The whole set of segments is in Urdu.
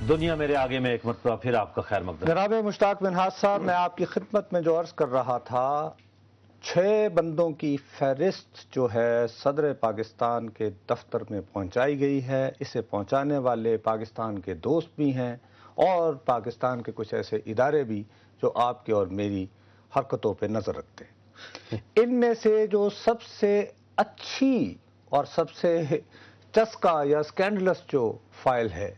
دنیا میرے آگے میں ایک مرتبہ پھر آپ کا خیر مقدم۔ جناب مشتاق منہاج صاحب، میں آپ کی خدمت میں جو عرض کر رہا تھا، 6 بندوں کی فہرست جو ہے صدر پاکستان کے دفتر میں پہنچائی گئی ہے۔ اسے پہنچانے والے پاکستان کے دوست بھی ہیں اور پاکستان کے کچھ ایسے ادارے بھی جو آپ کے اور میری حرکتوں پہ نظر رکھتے ہیں۔ ان میں سے جو سب سے اچھی اور سب سے چسکا یا سکینڈلس جو فائل ہے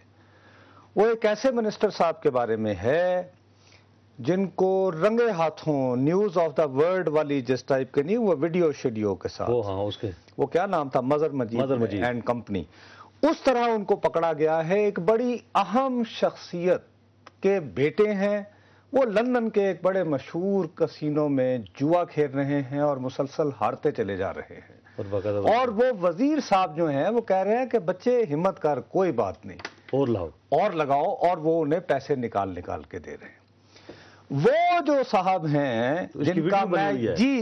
وہ ایک ایسے منسٹر صاحب کے بارے میں ہے جن کو رنگے ہاتھوں نیوز آف دا ورلڈ والی جس ٹائپ کے نہیں، وہ ویڈیو شیڈیو کے ساتھ، وہ کیا نام تھا، مظہر مجید اینڈ کمپنی، اس طرح ان کو پکڑا گیا ہے۔ ایک بڑی اہم شخصیت کے بیٹے ہیں، وہ لندن کے ایک بڑے مشہور کسینوں میں جوا کھیل رہے ہیں اور مسلسل ہارتے چلے جا رہے ہیں، اور وہ وزیر صاحب جو ہیں وہ کہہ رہے ہیں کہ بچے ہمت کر، کوئی بات نہیں، اور لگاؤ، اور وہ انہیں پیسے نکال کے دے رہے ہیں۔ وہ جو صاحب ہیں جن کا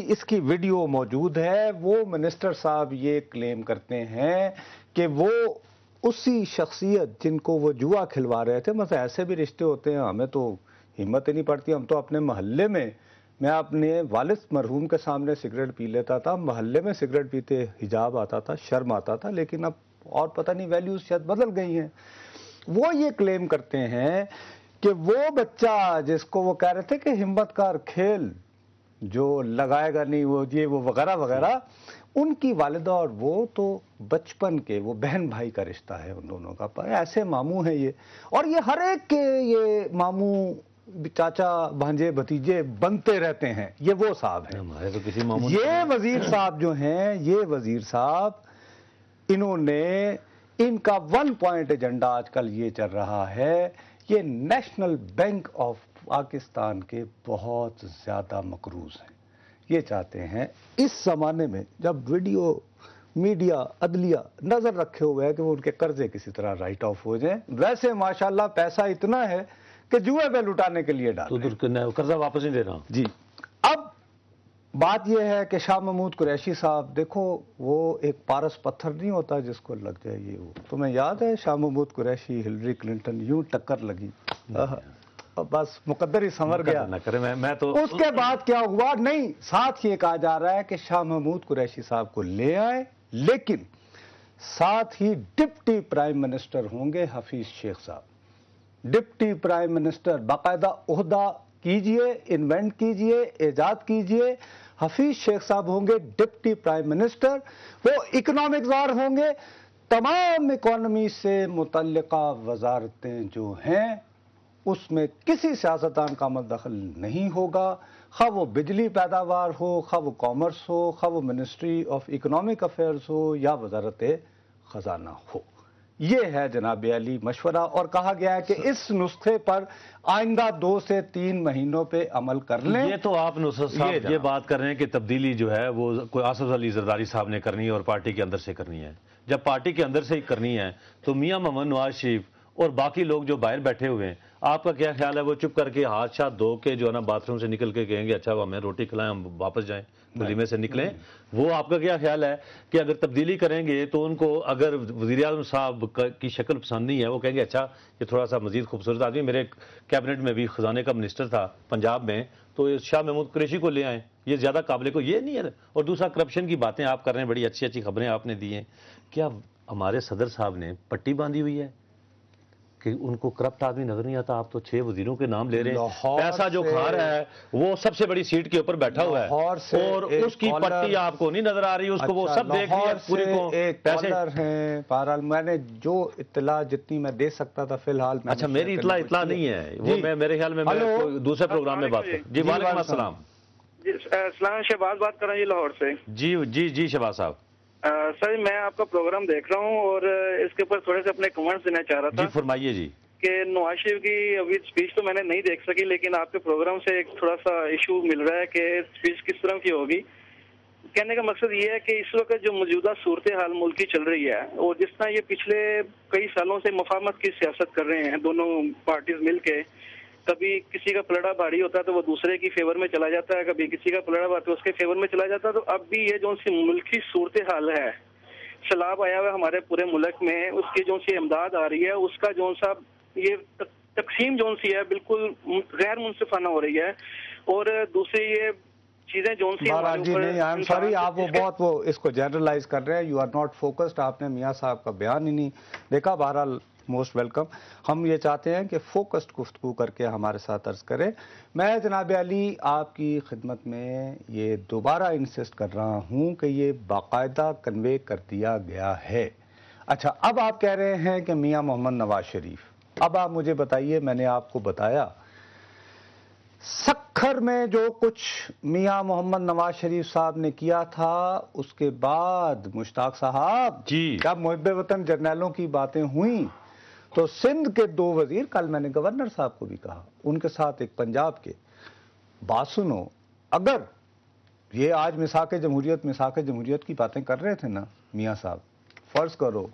اس کی ویڈیو موجود ہے، وہ منسٹر صاحب یہ کلیم کرتے ہیں کہ وہ اسی شخصیت جن کو وہ جوا کھلوا رہے تھے، مثلا ایسے بھی رشتے ہوتے ہیں، ہمیں تو ہمت ہی نہیں پڑتی، ہم تو اپنے محلے میں، میں اپنے والد مرحوم کے سامنے سگریٹ پی لیتا تھا، محلے میں سگریٹ پیتے حجاب آتا تھا، شرم آتا تھا، لیکن اب اور پتہ نہیں ویلیوز شاید بدل گئی ہیں۔ وہ یہ کلیم کرتے ہیں کہ وہ بچہ جس کو وہ کہہ رہے تھے کہ ہمت کار کھیل، جو لگائے گا نہیں وہ یہ وہ وغیرہ وغیرہ، ان کی والدہ اور وہ تو بچپن کے، وہ بہن بھائی کا رشتہ ہے ان دونوں کا، ایسے ماموں ہیں یہ، اور یہ ہر ایک کے یہ ماموں چاچا بھانجے بھتیجے بنتے رہتے ہیں۔ یہ وہ صاحب ہیں، یہ وزیر صاحب جو ہیں، یہ وزیر صاحب، انہوں نے، ان کا 1 پوائنٹ ایجنڈا آج کل یہ چل رہا ہے، یہ نیشنل بینک آف پاکستان کے بہت زیادہ مقروض ہیں۔ یہ چاہتے ہیں اس زمانے میں جب ویڈیو میڈیا عدلیہ نظر رکھے ہوئے ہے کہ وہ ان کے قرضے کسی طرح رائٹ آف ہو جائیں، ویسے ماشاءاللہ پیسہ اتنا ہے کہ جوئے پہ لٹانے کے لیے ڈالیں، قرضہ واپس نہیں دینا۔ جی، اب بات یہ ہے کہ شاہ محمود قریشی صاحب، دیکھو وہ ایک پارس پتھر نہیں ہوتا جس کو لگ جائے یہ وہ، تمہیں یاد ہے شاہ محمود قریشی ہلری کلنٹن یوں ٹکر لگی، بس مقدر ہی سنور گیا، میں تو اس کے بعد کیا ہوا؟ نہیں، ساتھ یہ کہا جا رہا ہے کہ شاہ محمود قریشی صاحب کو لے آئے، لیکن ساتھ ہی ڈپٹی پرائم منسٹر ہوں گے حفیظ شیخ صاحب۔ ڈپٹی پرائم منسٹر باقاعدہ عہدہ کیجئے، انوینٹ کیجئے، ایجاد کیجئے، حفیظ شیخ صاحب ہوں گے ڈپٹی پرائم منسٹر، وہ اکنامک وزیر ہوں گے، تمام اکانومی سے متعلقہ وزارتیں جو ہیں اس میں کسی سیاستدان کا عمل دخل نہیں ہوگا، خواہ وہ بجلی پیداوار ہو، خواہ وہ کامرس ہو، خواہ وہ منسٹری آف اکنامک افیئرز ہو یا وزارت خزانہ ہو۔ یہ ہے جناب علی مشورہ، اور کہا گیا ہے کہ اس نسخے پر آئندہ 2 سے 3 مہینوں پہ عمل کر لیں۔ یہ تو آپ نصرت صاحب یہ بات کر رہے ہیں کہ تبدیلی جو ہے وہ کوئی آصف علی زرداری صاحب نے کرنی ہے اور پارٹی کے اندر سے کرنی ہے۔ جب پارٹی کے اندر سے ہی کرنی ہے تو میاں محمد نواز شریف اور باقی لوگ جو باہر بیٹھے ہوئے ہیں، آپ کا کیا خیال ہے وہ چپ کر کے ہاتھ شاتھ دھو کے جو ہے نا باتھ روم سے نکل کے کہیں گے اچھا ہمیں روٹی کھلائیں ہم واپس جائیں، ولیمے سے نکلیں؟ وہ آپ کا کیا خیال ہے کہ اگر تبدیلی کریں گے تو ان کو اگر وزیر اعظم صاحب کی شکل پسند نہیں ہے، وہ کہیں گے اچھا یہ تھوڑا سا مزید خوبصورت آدمی، میرے کیبنٹ میں بھی خزانے کا منسٹر تھا پنجاب میں، تو شاہ محمود قریشی کو لے آئیں، یہ زیادہ قابل کو یہ نہیں ہے؟ اور دوسرا کرپشن کی باتیں آپ کر رہے ہیں، بڑی اچھی اچھی خبریں آپ نے دی ہیں، کیا ہمارے صدر صاحب نے پٹی باندھی ہوئی ہے کہ ان کو کرپٹ آدمی نظر نہیں آتا؟ آپ تو 6 وزیروں کے نام لے رہے ہیں، پیسہ جو کھا رہا ہے وہ سب سے بڑی سیٹ کے اوپر بیٹھا ہوا ہے اور اس کی پٹی آپ کو نہیں نظر آ رہی، اس کو وہ سب دیکھ رہی ہے پوری کو پیسے ہیں۔ بہرحال میں نے جو اطلاع جتنی میں دے سکتا تھا فی الحال، اچھا میری اطلاع نہیں ہے وہ، میں میرے خیال میں دوسرے پروگرام میں بات کروں۔ جی وعلیکم السلام۔ جی السلام، شہباز بات کر رہا ہوں جی لاہور سے۔ جی شہباز صاحب۔ سر میں آپ کا پروگرام دیکھ رہا ہوں اور اس کے اوپر تھوڑے سے اپنے کمنٹس دینا چاہ رہا تھا۔ جی فرمائیے۔ جی کہ نواز شریف کی ابھی اسپیچ تو میں نے نہیں دیکھ سکی، لیکن آپ کے پروگرام سے ایک تھوڑا سا ایشو مل رہا ہے کہ اسپیچ کس طرح کی ہوگی۔ کہنے کا مقصد یہ ہے کہ اس وقت جو موجودہ صورتحال ملک کی چل رہی ہے اور جس طرح یہ پچھلے کئی سالوں سے مفاہمت کی سیاست کر رہے ہیں دونوں پارٹیز مل کے، کبھی کسی کا پلڑا بھاری ہوتا ہے تو وہ دوسرے کی فیور میں چلا جاتا ہے، کبھی کسی کا پلڑا بھاری تو اس کے فیور میں چلا جاتا ہے، تو اب بھی یہ جو سی ملکی صورتحال ہے، سیلاب آیا ہوا ہے ہمارے پورے ملک میں، اس کی جو سی امداد آ رہی ہے، اس کا جو سا یہ تقسیم جون سی ہے بالکل غیر منصفانہ ہو رہی ہے، اور دوسری یہ چیزیں جون سی جی نہیں، آئی ایم سوری، آپ وہ اس کو جنرلائز کر رہے ہیں. You are not focused. آپ نے میاں صاحب کا بیان ہی نہیں دیکھا. بہرحال موسٹ ویلکم. ہم یہ چاہتے ہیں کہ فوکسڈ گفتگو کر کے ہمارے ساتھ عرض کریں. میں جناب علی آپ کی خدمت میں یہ دوبارہ انسسٹ کر رہا ہوں کہ یہ باقاعدہ کنوے کر دیا گیا ہے. اچھا، اب آپ کہہ رہے ہیں کہ میاں محمد نواز شریف. اب آپ مجھے بتائیے، میں نے آپ کو بتایا سکھر میں جو کچھ میاں محمد نواز شریف صاحب نے کیا تھا، اس کے بعد مشتاق صاحب جی جب محب وطن جرنیلوں کی باتیں ہوئیں تو سندھ کے 2 وزیر، کل میں نے گورنر صاحب کو بھی کہا، ان کے ساتھ ایک پنجاب کے، بات سنو، اگر یہ آج مساق جمہوریت کی باتیں کر رہے تھے نا میاں صاحب، فرض کرو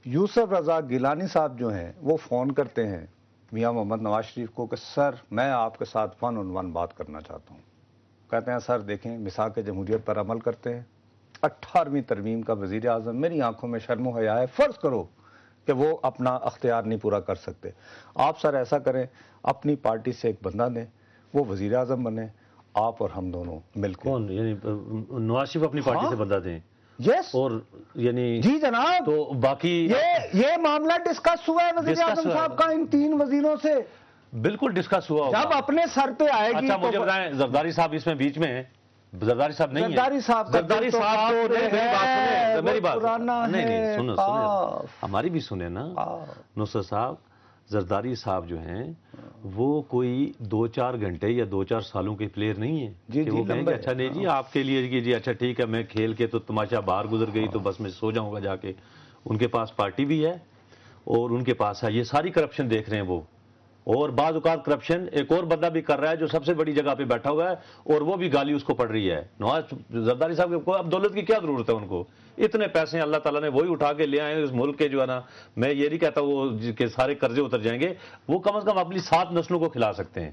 یوسف رضا گیلانی صاحب جو ہیں وہ فون کرتے ہیں میاں محمد نواز شریف کو کہ سر میں آپ کے ساتھ 1 on 1 بات کرنا چاہتا ہوں. کہتے ہیں سر دیکھیں مساق جمہوریت پر عمل کرتے ہیں، 18ویں ترمیم کا وزیر اعظم، میری آنکھوں میں شرم و حیا ہے، فرض کرو کہ وہ اپنا اختیار نہیں پورا کر سکتے، آپ سر ایسا کریں اپنی پارٹی سے ایک بندہ دیں، وہ وزیر اعظم بنے، آپ اور ہم دونوں مل کے. کون یعنی نواز شریف اپنی پارٹی سے بندہ دیں؟ یس، اور یعنی جی جناب، تو باقی یہ معاملہ ڈسکس ہوا ہے وزیر اعظم صاحب کا ان 3 وزیروں سے. بالکل ڈسکس ہوا ہوگا. جب اپنے سر پہ آئے گی اچھا تو مجھے بتائیں، زرداری صاحب اس میں بیچ میں ہیں؟ زرداری صاحب نہیں ہیں. زرداری صاحب کا زرداری صاحب تو میری بات پرانا ہے، نہیں سنو ہماری بھی سنیں نا نصرت صاحب. زرداری صاحب جو ہیں وہ کوئی 2-4 گھنٹے یا 2-4 سالوں کے پلیئر نہیں ہیں کہ وہ کہیں گے اچھا نہیں جی آپ کے لیے جی اچھا ٹھیک ہے میں کھیل کے تو تماشا باہر گزر گئی تو بس میں سو جاؤں گا جا کے. ان کے پاس پارٹی بھی ہے اور ان کے پاس ہے، یہ ساری کرپشن دیکھ رہے ہیں وہ، اور بعض اوقات کرپشن ایک اور بندہ بھی کر رہا ہے جو سب سے بڑی جگہ پہ بیٹھا ہوا ہے اور وہ بھی گالی اس کو پڑ رہی ہے. نواز زرداری صاحب کو اب دولت کی کیا ضرورت ہے؟ ان کو اتنے پیسے اللہ تعالیٰ نے وہی اٹھا کے لے آئے اس ملک کے، جو ہے نا میں یہ نہیں کہتا وہ کہ سارے قرضے اتر جائیں گے، وہ کم از کم اپنی 7 نسلوں کو کھلا سکتے ہیں.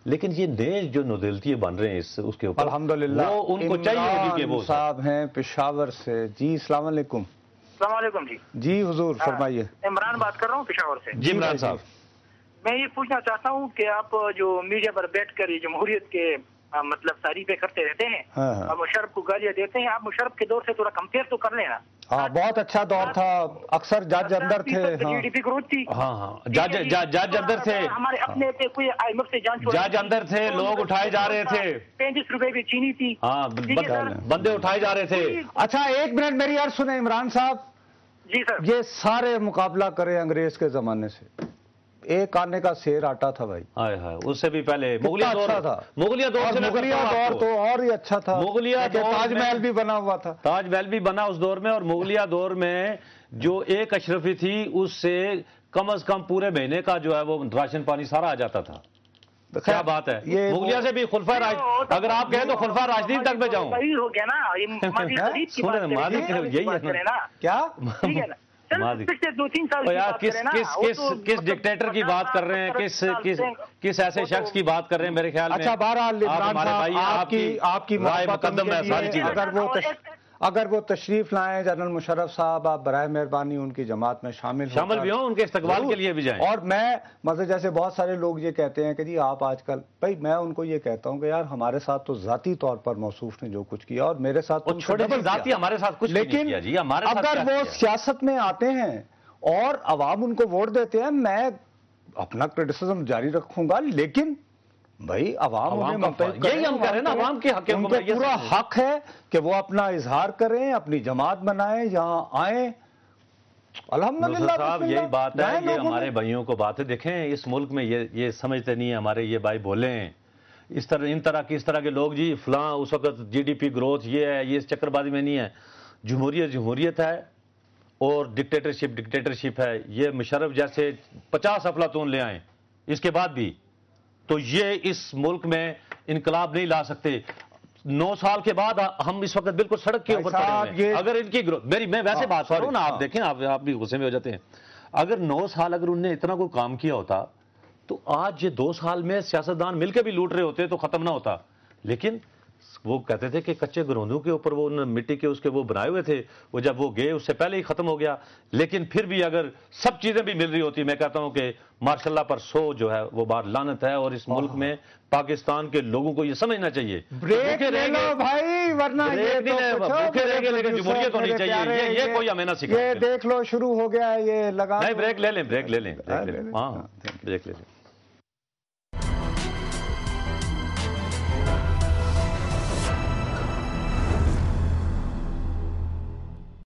لیکن یہ نئے جو نوزیلتی بن رہے ہیں اس کے اوپر الحمدللہ وہ ان کو چاہیے ہوگی کہ وہ صاحب ہیں پشاور سے. جی السلام علیکم. السلام علیکم. جی حضور فرمائیے. عمران بات کر رہا ہوں پشاور سے. جی عمران صاحب، میں یہ پوچھنا چاہتا ہوں کہ آپ جو میڈیا پر بیٹھ کر یہ جمہوریت کے مطلب تعریفیں کرتے رہتے ہیں اور مشرف کو گالیاں دیتے ہیں، آپ مشرف کے دور سے تھوڑا کمپیئر تو کر لینا. ہاں بہت اچھا دور تھا، اکثر جج اندر تھے. جی ڈی پی گروتھ تھی. ہاں جج اندر تھے، ہمارے اپنے پہ کوئی آئی ایف سے جان جج اندر تھے، لوگ اٹھائے جا رہے تھے. 35 روپے کی چینی تھی. ہاں بندے اٹھائے جا رہے تھے. اچھا 1 منٹ میری عرض سنیں عمران صاحب. جی سر. یہ سارے مقابلہ کریں انگریز کے زمانے سے، ایک آنے کا سیر آٹا تھا بھائی. اس سے بھی پہلے مغلیہ دور تھا. مغلیہ دور تو اور ہی اچھا تھا. مغلیہ تاج محل بھی بنا ہوا تھا. تاج محل بھی بنا اس دور میں، اور مغلیہ دور میں جو ایک اشرفی تھی اس سے کم از کم پورے مہینے کا جو ہے وہ راشن پانی سارا آ جاتا تھا. کیا بات ہے، مغلیہ سے بھی خلفائے راشدین، اگر آپ کہیں تو خلفائے راشدین تک میں جاؤں. ہو گیا نا یہی ہے نا کیا پچھلے 2-3 سال کس ڈکٹیٹر کی بات کر رہے ہیں، کس ایسے شخص کی بات کر رہے ہیں؟ میرے خیال میں اچھا بہرحال آپ کی رائے مقدم ہے ساری چیزیں. اگر وہ تشریف لائیں جنرل مشرف صاحب، آپ برائے مہربانی ان کی جماعت میں شامل بھی ہوں، ان کے استقبال کے لیے بھی جائیں. اور میں مطلب جیسے بہت سارے لوگ یہ کہتے ہیں کہ جی آپ آج کل، بھائی میں ان کو یہ کہتا ہوں کہ یار ہمارے ساتھ تو ذاتی طور پر موصوف نے جو کچھ کیا اور میرے ساتھ ذاتی ہمارے ساتھ کچھ نہیں کیا جی. اگر وہ سیاست میں آتے ہیں اور عوام ان کو ووٹ دیتے ہیں، میں اپنا کرٹیسزم جاری رکھوں گا، لیکن بھائی عوام یہی ہم کہہ رہے ہیں نا، عوام کے حق ان کا پورا حق ہے کہ وہ اپنا اظہار کریں، اپنی جماعت بنائیں، یہاں آئیں. الحمدللہ صاحب یہی بات ہے، یہ ہمارے بھائیوں کو بات ہے. دیکھیں اس ملک میں یہ سمجھتے نہیں ہیں ہمارے یہ بھائی بولیں اس طرح کے لوگ جی فلاں اس وقت جی ڈی پی گروتھ یہ ہے، یہ اس چکر بازی میں نہیں ہے. جمہوریت ہے اور ڈکٹیٹرشپ ہے. یہ مشرف جیسے 50 افلاطون لے آئیں اس کے بعد بھی تو یہ اس ملک میں انقلاب نہیں لا سکتے. 9 سال کے بعد ہم اس وقت بالکل سڑک کے اوپر پڑے ہیں. اگر ان کی میں ویسے بات کر رہا ہوں نا، آپ دیکھیں آپ بھی غصے میں ہو جاتے ہیں. اگر 9 سال اگر انہوں نے اتنا کوئی کام کیا ہوتا تو آج یہ 2 سال میں سیاستدان مل کے بھی لوٹ رہے ہوتے تو ختم نہ ہوتا. لیکن وہ کہتے تھے کہ کچے گروندوں کے اوپر وہ مٹی کے اس کے وہ بنائے ہوئے تھے، وہ جب وہ گئے اس سے پہلے ہی ختم ہو گیا. لیکن پھر بھی اگر سب چیزیں بھی مل رہی ہوتی، میں کہتا ہوں کہ ماشاء اللہ پر 100 جو ہے وہ بار لعنت ہے. اور اس ملک میں پاکستان کے لوگوں کو یہ سمجھنا چاہیے. بریک لے لو بھائی ورنہ بھوکے رہ گئے لیکن جمہوریت ہونی چاہیے. یہ کوئی ہمیں نہ سکھائے. یہ دیکھ لو شروع ہو گیا ہے یہ لگا. نہیں بریک لے لیں، بریک لے لیں. ہاں بریک لے لیں.